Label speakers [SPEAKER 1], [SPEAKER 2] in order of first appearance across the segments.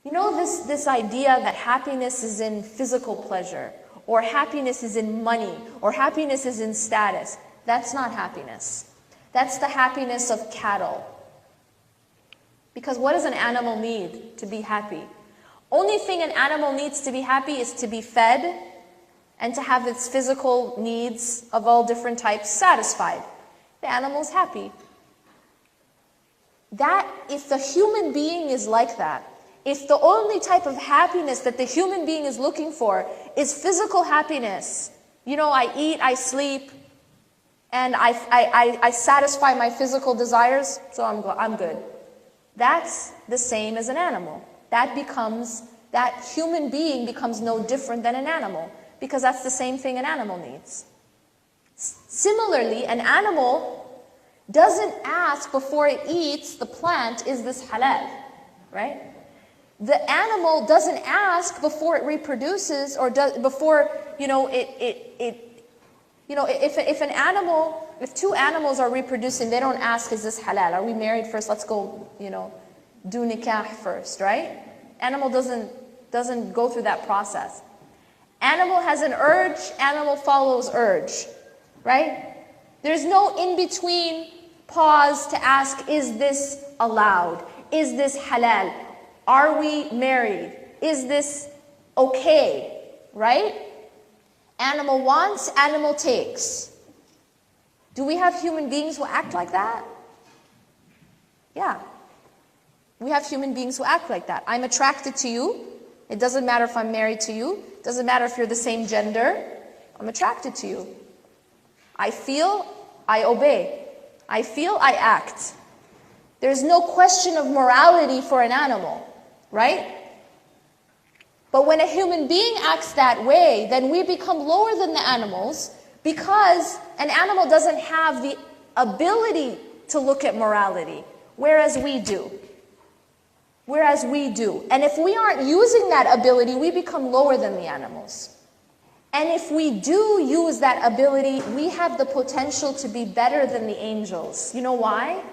[SPEAKER 1] You know this idea that happiness is in physical pleasure, or happiness is in money, or happiness is in status. That's not happiness. That's the happiness of cattle. Because what does an animal need to be happy? Only thing an animal needs to be happy is to be fed and to have its physical needs of all different types satisfied. The animal's happy. That, if the human being is like that, if the only type of happiness that the human being is looking for is physical happiness, you know, I eat, I sleep, and I satisfy my physical desires, so I'm good. That's the same as an animal. That human being becomes no different than an animal, because that's the same thing an animal needs. Similarly, an animal doesn't ask before it eats the plant, is this halal, right? The animal doesn't ask before it reproduces, or before, you know, if two animals are reproducing, they don't ask, is this halal? Are we married first? Let's go, you know, do nikah first, right? Animal doesn't go through that process. Animal has an urge, animal follows urge, right? There's no in-between pause to ask, is this allowed? Is this halal? Are we married? Is this okay, right? Animal wants, animal takes. Do we have human beings who act like that? Yeah. We have human beings who act like that. I'm attracted to you. It doesn't matter if I'm married to you. It doesn't matter if you're the same gender. I'm attracted to you. I feel, I obey. I feel, I act. There's no question of morality for an animal, right? But when a human being acts that way, then we become lower than the animals, because an animal doesn't have the ability to look at morality, whereas we do. And if we aren't using that ability, we become lower than the animals. And if we do use that ability, we have the potential to be better than the angels. You know why?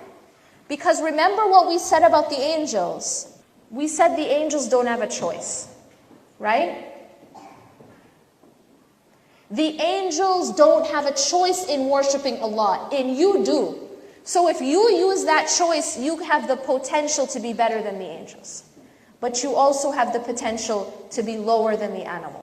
[SPEAKER 1] Because remember what we said about the angels. We said the angels don't have a choice, right? The angels don't have a choice in worshiping Allah, and you do. So if you use that choice, you have the potential to be better than the angels. But you also have the potential to be lower than the animals.